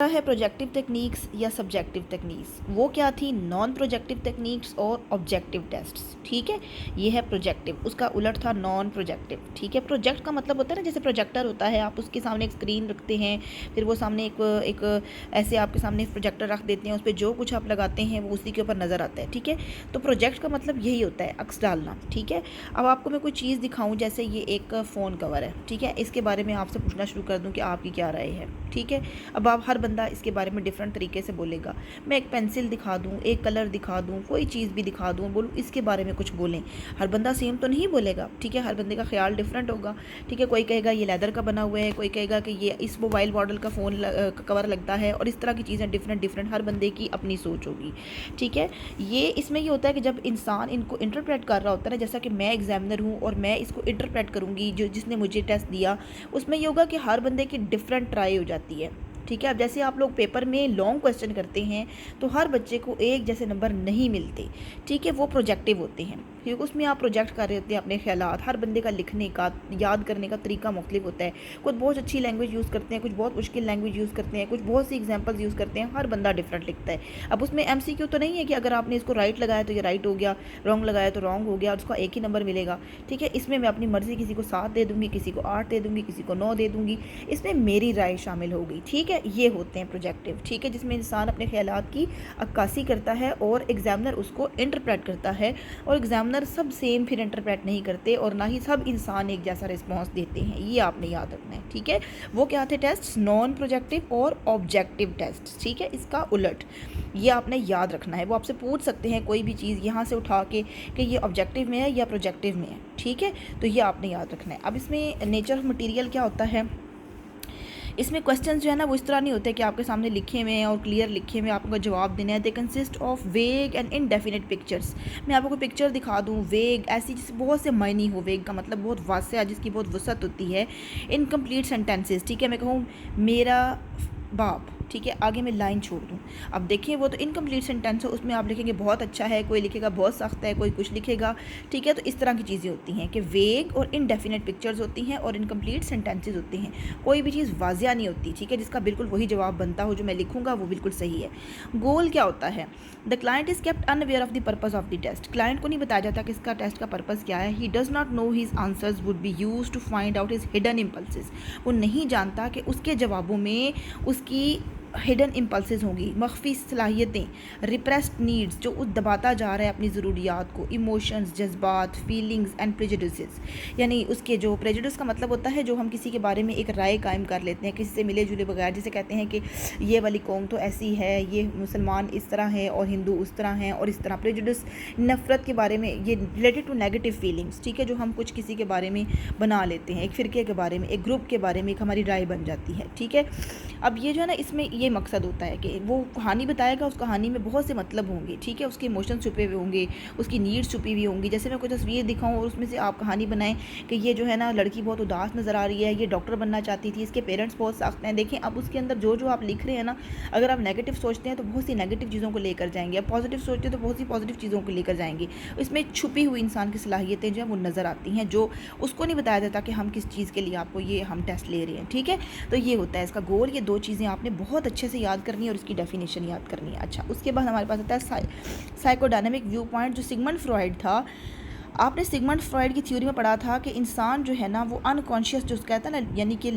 है projective techniques या subjective techniques. वो क्या थी? नॉन प्रोजेक्टिव टेक्निक्स और ऑब्जेक्टिव टेस्ट्स। ठीक है, ये है प्रोजेक्टिव, उसका उलट था नॉन प्रोजेक्टिव। ठीक है, प्रोजेक्ट का मतलब होता है ना, जैसे प्रोजेक्टर होता है, आप उसके सामने एक स्क्रीन रखते हैं, फिर वो सामने एक ऐसे आपके सामने प्रोजेक्टर रख देते हैं, उस पर जो कुछ आप लगाते हैं वो उसी के ऊपर नज़र आता है। ठीक है, तो प्रोजेक्ट का मतलब यही होता है, अक्स डालना। ठीक है, अब आपको मैं कोई चीज़ दिखाऊँ, जैसे ये एक फ़ोन कवर है। ठीक है, इसके बारे में आपसे पूछना शुरू कर दूँ कि आपकी क्या राय है। ठीक है, अब आप हर बंदा इसके बारे में डिफरेंट तरीके से बोलेगा। मैं एक पेंसिल दिखा दूँ, एक कलर दिखा दूँ, कोई चीज़ भी दिखा दूँ, बोलूँ इसके बारे में कुछ बोलें, हर बंदा सेम तो नहीं बोलेगा। ठीक है, हर बंदे का ख्याल डिफरेंट होगा। ठीक है, कोई कहेगा ये लेदर का बना हुआ है, कोई कहेगा कि ये इस मोबाइल मॉडल का फ़ोन कवर लगता है, और इस तरह की चीज़ें डिफरेंट डिफरेंट, हर बंदे की अपनी सोच होगी। ठीक है, ये इसमें ये होता है कि जब इंसान इनको इंटरप्रेट कर रहा होता है ना, जैसा कि मैं एग्जामिनर हूँ और मैं इसको इंटरप्रेट करूँगी, जो जिसने मुझे टेस्ट दिया, उसमें ये होगा कि हर बंदे की डिफरेंट ट्राई हो जाती है। ठीक है, अब जैसे आप लोग पेपर में लॉन्ग क्वेश्चन करते हैं तो हर बच्चे को एक जैसे नंबर नहीं मिलते। ठीक है, वो प्रोजेक्टिव होते हैं, क्योंकि उसमें आप प्रोजेक्ट कर रहे होते हैं अपने ख्यालात। हर बंदे का लिखने का, याद करने का तरीका मुख्तलिफ होता है। कुछ बहुत अच्छी लैंग्वेज यूज़ करते हैं, कुछ बहुत मुश्किल लैंग्वेज यूज़ करते हैं, कुछ बहुत सी एग्जाम्पल्स यूज़ करते हैं, हर बंदा डिफरेंट लिखता है। अब उसमें MCQ तो नहीं है कि अगर आपने इसको राइट लगाया तो ये राइट हो गया, रॉन्ग लगाया तो रॉन्ग हो गया, और उसका एक ही नंबर मिलेगा। ठीक है, इसमें मैं अपनी मर्ज़ी किसी को 7 दे दूँगी, किसी को 8 दे दूँगी, किसी को 9 दे दूँगी, इसमें मेरी राय शामिल होगी। ठीक है, ये होते हैं प्रोजेक्टिव। ठीक है, जिसमें इंसान अपने ख्यालात की अक्कासी करता है और एग्जामिनर उसको इंटरप्रेट करता है, और एग्जामिनर सब सेम फिर इंटरप्रेट नहीं करते, और ना ही सब इंसान एक जैसा रिस्पॉन्स देते हैं। ये आपने याद रखना है। ठीक है, वो क्या थे टेस्ट? नॉन प्रोजेक्टिव और ऑब्जेक्टिव टेस्ट। ठीक है, इसका उलट ये आपने याद रखना है। वो आपसे पूछ सकते हैं कोई भी चीज़ यहाँ से उठा के कि ये ऑब्जेक्टिव में है या प्रोजेक्टिव में है। ठीक है, तो ये आपने याद रखना है। अब इसमें नेचर ऑफ मटेरियल क्या होता है? इसमें क्वेश्चंस जो है ना, वो इस तरह नहीं होते कि आपके सामने लिखे हुए हैं और क्लियर लिखे हुए आपको जवाब देना है। दे कंसिस्ट ऑफ वेग एंड इनडेफिनेट पिक्चर्स। मैं आपको कोई पिक्चर दिखा दूँ वेग, ऐसी जिससे बहुत से मायने हो, वेग का मतलब बहुत वास्या, जिसकी बहुत वसअत होती है। Incomplete sentences. ठीक है, मैं कहूँ मेरा बाप, ठीक है, आगे मैं लाइन छोड़ दूँ। अब देखिए, वो तो इनकम्प्लीट सेंटेंस है, उसमें आप लिखेंगे बहुत अच्छा है, कोई लिखेगा बहुत सख्त है, कोई कुछ लिखेगा। ठीक है, तो इस तरह की चीज़ें होती हैं कि वेग और इनडेफिनेट पिक्चर्स होती हैं और इनकम्प्लीट सेंटेंसेस होते हैं। कोई भी चीज़ वाजिया नहीं होती। ठीक है, जिसका बिल्कुल वही जवाब बनता हो जो मैं लिखूँगा वो बिल्कुल सही है। गोल क्या होता है? The client is kept unaware of the purpose of the test. Client को नहीं बताया जाता कि इसका टेस्ट का पर्पज़ क्या है। He does not know his answers would be use to find out his hidden impulses. वो नहीं जानता कि उसके जवाबों में उसकी हिडन इम्पल्सेस होंगी, मख्फी सलाहियतें, रिप्रेस्ड नीड्स, जो उस दबाता जा रहा है अपनी ज़रूरियात को, इमोशंस, जज्बात, फीलिंग्स एंड प्रेजुडिसेस। यानी उसके जो प्रेजुडिस का मतलब होता है जो हम किसी के बारे में एक राय कायम कर लेते हैं किसी से मिले जुले बगैर, जिसे कहते हैं कि ये वाली कौम तो ऐसी है, ये मुसलमान इस तरह है और हिंदू उस तरह हैं, और इस तरह प्रेजुडिस नफ़रत के बारे में, ये रिलेटेड टू नेगेटिव फीलिंग्स। ठीक है, जो हम कुछ किसी के बारे में बना लेते हैं, एक फ़िरके के बारे में, एक ग्रुप के बारे में एक हमारी राय बन जाती है। ठीक है, अब ये जो है ना, इसमें ये मकसद होता है कि वो कहानी बताएगा, उस कहानी में बहुत से मतलब होंगे। ठीक है, उसके इमोशंस छुपे हुए होंगे, उसकी नीड्स छुपी हुई होंगी। जैसे मैं कोई तस्वीर दिखाऊं और उसमें से आप कहानी बनाएं कि ये जो है ना लड़की बहुत उदास नज़र आ रही है, ये डॉक्टर बनना चाहती थी, इसके पेरेंट्स बहुत सख्त हैं। देखें, अब उसके अंदर जो जो आप लिख रहे हैं ना, अगर आप नेगेटिव सोचते हैं तो बहुत सी नेगेटिव चीज़ों को लेकर जाएंगे, आप पॉजिटिव सोचते हैं तो बहुत सी पॉजिटिव चीज़ों को लेकर जाएंगे। इसमें छुपी हुई इंसान की सलाहियतें जो है वो नज़र आती हैं, जो उसको नहीं बताया जाता कि हम किस चीज़ के लिए आपको ये हम टेस्ट ले रहे हैं। ठीक है, तो ये होता है इसका गोल। ये दो चीज़ें आपने बहुत अच्छे से याद करनी है और इसकी डेफिनेशन याद करनी है। अच्छा, उसके बाद हमारे पास आता है साइकोडायनेमिक व्यू पॉइंट, जो सिगमंड फ्रॉइड था। आपने सिगमंड फ्रॉइड की थ्योरी में पढ़ा था कि इंसान जो है ना वो अनकॉन्शियस, जो कहता है ना, यानी कि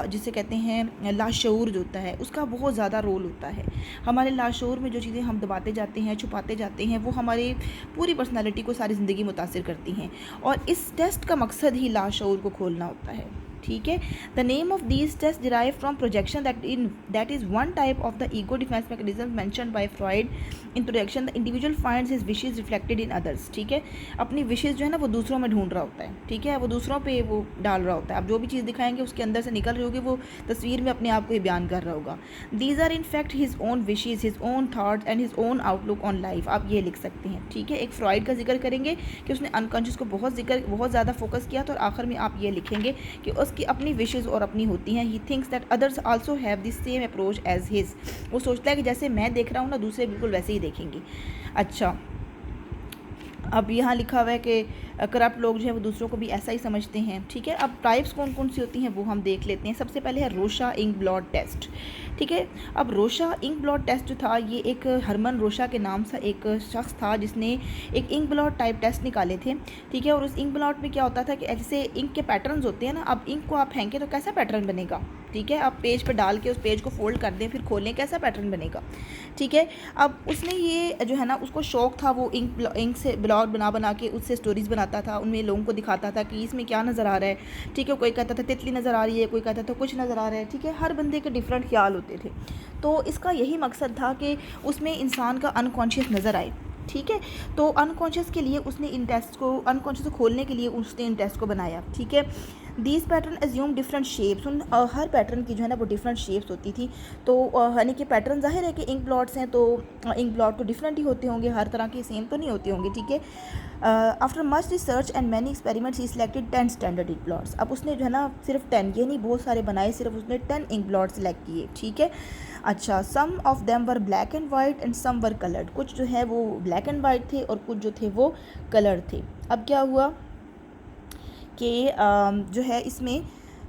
जिसे कहते हैं लाशऊर जो होता है, उसका बहुत ज़्यादा रोल होता है। हमारे लाशऊर में जो चीज़ें हम दबाते जाते हैं, छुपाते जाते हैं, वो हमारी पूरी पर्सनालिटी को, सारी ज़िंदगी मुतासिर करती हैं, और इस टेस्ट का मकसद ही लाशऊर को खोलना होता है। ठीक है, the name of these test derive from projection that is one type of the ego defence mechanism mention by Freud. Introduction, the individual finds his wishes reflected in others. ठीक है, अपनी विशेज जो है ना वो दूसरों में ढूंढ रहा होता है। ठीक है, वो दूसरों पे वो डाल रहा होता है। आप जो भी चीज़ दिखाएंगे उसके अंदर से निकल रही होगी, वो तस्वीर में अपने आप को ही बयान कर रहा होगा। These are in fact his own wishes, his own thoughts and his own outlook on life. आप ये लिख सकते हैं। ठीक है, एक फ्रॉइड का जिक्र करेंगे कि उसने अनकॉन्शियस को बहुत ज़्यादा फोकस किया, तो आखिर में आप ये लिखेंगे कि उसकी अपनी विशेज़ और अपनी होती हैं। He thinks that others also have the same approach as his. वो सोचता है कि जैसे मैं देख रहा हूँ ना, दूसरे बिल्कुल वैसे ही देखेंगे। अच्छा, अब यहाँ लिखा हुआ है कि करप्ट लोग जो है वो दूसरों को भी ऐसा ही समझते हैं, ठीक है। अब टाइप्स कौन कौन सी होती हैं वो हम देख लेते हैं। सबसे पहले है रोशा इंक ब्लॉट टेस्ट, ठीक है। अब रोशा इंक ब्लॉट टेस्ट जो था ये एक हरमन रोशा के नाम से एक शख्स था जिसने एक इंक ब्लॉट टाइप टेस्ट निकाले थे, ठीक है। और उस इंक ब्लॉट में क्या होता था कि जैसे इंक के पैटर्न्स होते हैं ना, अब इंक को आप फेंकें तो कैसा पैटर्न बनेगा, ठीक है। आप पेज पर डाल के उस पेज को फोल्ड कर दें फिर खोलें, कैसा पैटर्न बनेगा, ठीक है। अब उसने ये जो है ना उसको शौक था, वो इंक से ब्लॉट बना के उससे स्टोरीज़ बनाता था, उनमें लोगों को दिखाता था कि इसमें क्या नज़र आ रहा है, ठीक है। कोई कहता था तितली नज़र आ रही है, कोई कहता था कुछ नज़र आ रहा है, ठीक है। हर बंदे के डिफरेंट ख्याल होते थे। तो इसका यही मकसद था कि उसमें इंसान का अनकॉन्शियस नज़र आए, ठीक है। तो अनकॉन्शियस के लिए उसने इन टेस्ट को, अनकॉन्शियस को खोलने के लिए उसने इन टेस्ट को बनाया, ठीक है। These pattern assume different shapes, उन हर पैटर्न की जो है ना वो डिफरेंट शेप्स होती थी। तो यानी कि पैटर्न ज़ाहिर है कि इंक ब्लॉट्स हैं तो इंक ब्लॉट तो डिफरेंट ही होते होंगे, हर तरह के सेम तो नहीं होते होंगे, ठीक है। After much research and many experiments he selected 10 standard ink blots. अब उसने जो है ना सिर्फ 10, ये नहीं बहुत सारे बनाए, सिर्फ उसने 10 इंक ब्लॉट सेलेक्ट किए, ठीक है। अच्छा, some of them were black and white and some were coloured, कुछ जो है वो ब्लैक एंड वाइट थे और कुछ जो थे वो कलर थे। अब क्या हुआ कि जो है इसमें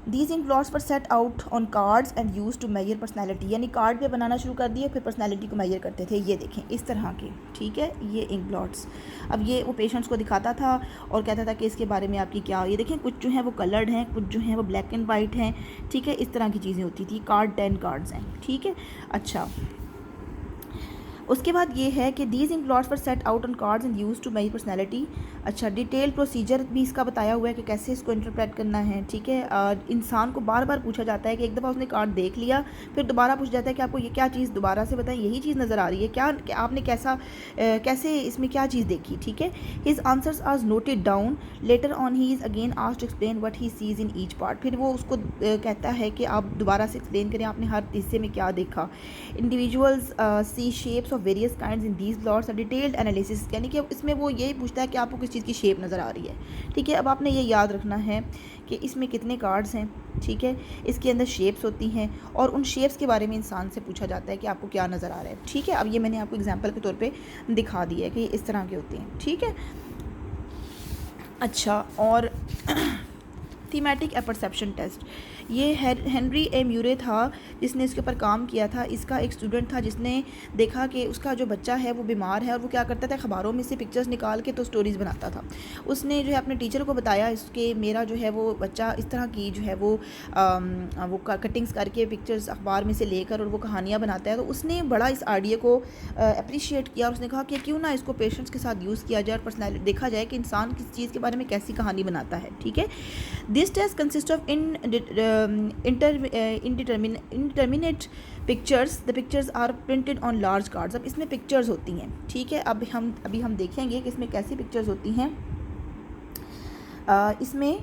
दीज इंक ब्लॉट्स पर set out on cards and use to measure personality, यानी कार्ड पे बनाना शुरू कर दिए फिर पर्सनैलिटी को मेजर करते थे। ये देखें इस तरह के, ठीक है, ये इंक ब्लॉट्स। अब ये वो पेशेंट्स को दिखाता था और कहता था कि इसके बारे में आपकी क्या, ये देखें कुछ जो है वो कलर्ड हैं, कुछ जो है वो ब्लैक एंड वाइट हैं, ठीक है। इस तरह की चीज़ें होती थी। 10 कार्ड्स हैं, ठीक है। अच्छा, उसके बाद ये है कि दीज इंक ब्लॉट्स पर set out on cards and use to measure personality. अच्छा, डिटेल प्रोसीजर भी इसका बताया हुआ है कि कैसे इसको इंटरप्रेट करना है, ठीक है। इंसान को बार बार पूछा जाता है कि एक दफ़ा उसने कार्ड देख लिया फिर दोबारा पूछा जाता है कि आपको ये क्या चीज़, दोबारा से बताएं यही चीज़ नज़र आ रही है क्या, आपने कैसे इसमें क्या चीज़ देखी, ठीक है। His answers are noted down, later on he is again asked to explain what he sees in each part. फिर वो उसको कहता है कि आप दोबारा से एक्सप्लेन करें आपने हर हिस्से में क्या देखा। Individuals see shapes of various kinds in these blots और डिटेल्ड एनालिसिस, यानी कि इसमें वो यही पूछता है कि आपको किस चीज़ की शेप नज़र आ रही है, ठीक है। अब आपने ये याद रखना है कि इसमें कितने कार्ड्स हैं, ठीक है। इसके अंदर शेप्स होती हैं और उन शेप्स के बारे में इंसान से पूछा जाता है कि आपको क्या नज़र आ रहा है, ठीक है। अब ये मैंने आपको एग्जांपल के तौर पे दिखा दिया है कि इस तरह के होते हैं, ठीक है। अच्छा, और थीमेटिक परसेप्शन टेस्ट, ये हेनरी ए म्यूरे था जिसने इसके ऊपर काम किया था। इसका एक स्टूडेंट था जिसने देखा कि उसका जो बच्चा है वो बीमार है और वो क्या करता था, अखबारों में से पिक्चर्स निकाल के तो स्टोरीज़ बनाता था। उसने जो है अपने टीचर को बताया इसके मेरा जो है वो बच्चा इस तरह की जो है वो कटिंग्स करके पिक्चर्स अखबार में से लेकर और वो कहानियाँ बनाता है। तो उसने बड़ा इस आइडिया को अप्रिशिएट किया और उसने कहा कि क्यों ना इसको पेशेंट्स के साथ यूज़ किया जाए और पर्सनैलिटी देखा जाए कि इंसान किस चीज़ के बारे में कैसी कहानी बनाता है, ठीक है। This test consist of indeterminate pictures. The pictures are printed on large cards. अब इसमें पिक्चर्स होती हैं, ठीक है। अभी हम देखेंगे कि इसमें कैसी पिक्चर्स होती हैं। इसमें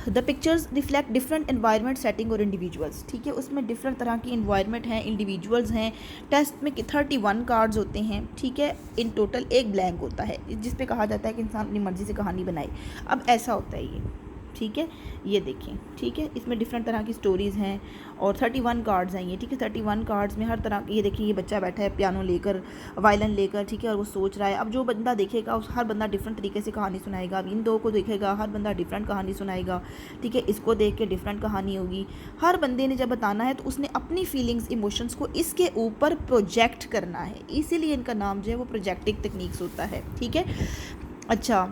the pictures reflect different environment setting और इंडिविजुअल्स, ठीक है। उसमें डिफरेंट तरह की इन्वायरमेंट हैं, इंडिविजुअल्स हैं। टेस्ट में 31 कार्ड्स होते हैं, ठीक है। इन टोटल एक ब्लैंक होता है जिस पे कहा जाता है कि इंसान अपनी मर्ज़ी से कहानी बनाए। अब ऐसा होता है ये, ठीक है, ये देखें, ठीक है। इसमें डिफरेंट तरह की स्टोरीज़ हैं और 31 कार्ड्स हैं ये, ठीक है। 31 कार्ड्स में हर तरह, ये देखिए ये बच्चा बैठा है पियानो लेकर, वायलिन लेकर, ठीक है, और वो सोच रहा है। अब जो बंदा देखेगा उस हर बंदा डिफरेंट तरीके से कहानी सुनाएगा। अब इन दो को देखेगा हर बंदा डिफरेंट कहानी सुनाएगा, ठीक है। इसको देख के डिफरेंट कहानी होगी। हर बंदे ने जब बताना है तो उसने अपनी फीलिंग्स, इमोशंस को इसके ऊपर प्रोजेक्ट करना है, इसीलिए इनका नाम जो है वो प्रोजेक्टिव टेक्निक्स होता है, ठीक है। अच्छा,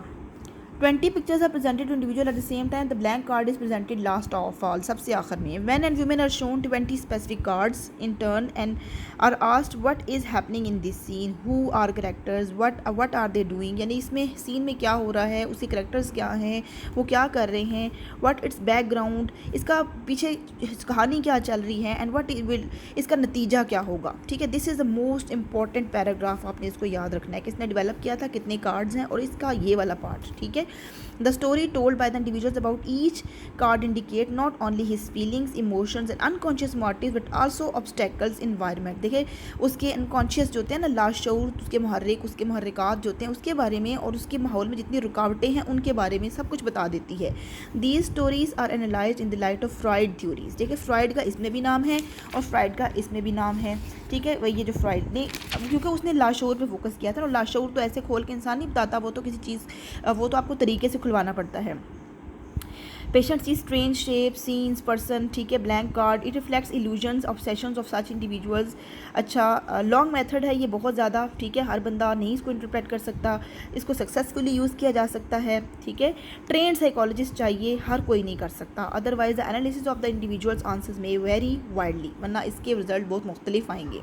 20 pictures are presented to individual at the same time. The blank card is presented last of all, सबसे आखिर में। Men and women are shown 20 specific cards in turn and are asked what is happening in this scene, who are characters, what are they doing, यानी इसमें scene में क्या हो रहा है, उसके करेक्टर्स क्या हैं, वो क्या कर रहे हैं, what its background, इसका पीछे कहानी क्या चल रही है, and what it will, इसका नतीजा क्या होगा, ठीक है। This is the most important paragraph, आपने इसको याद रखना है कि इसने डेवलप किया था, कितने कार्ड्स हैं और इसका ये वाला पार्ट, ठीक है। The story told by the individuals about each card indicate not only his feelings, emotions and unconscious motives but also obstacles environment. देखिए उसके अनकॉन्शियस जो होते हैं ना, लाशऊर, उसके मुहर्रिक, उसके मुहर्रिकात जो होते हैं उसके बारे में, और उसके माहौल में जितनी रुकावटें हैं उनके बारे में सब कुछ बता देती है। These stories are analysed in the light of Freud theories. देखिए फ्रॉइड का इसमें भी नाम है और फ्रॉइड का इसमें भी नाम है, ठीक है। वही ये जो फ्रॉइड ने, क्योंकि उसने लाशऊर पे फोकस किया था, और लाशऊर तो ऐसे खोल के इंसान नहीं बताता, वो तो किसी चीज़, वो तो आपको तरीके से खुलवाना पड़ता है। पेशेंट सी स्ट्रेंज शेप, सीन्स, पर्सन, ठीक है, blank card, it reflects illusions, obsessions of such individuals. अच्छा, लॉन्ग मेथड है ये बहुत ज़्यादा, ठीक है, हर बंदा नहीं इसको इंटरप्रेट कर सकता, इसको सक्सेसफुली यूज़ किया जा सकता है, ठीक है। ट्रेंड साइकोलॉजिस्ट चाहिए, हर कोई नहीं कर सकता, otherwise the analysis of the individuals answers में वेरी वाइडली, वरना इसके रिजल्ट बहुत मुख्तलिफ आएंगे।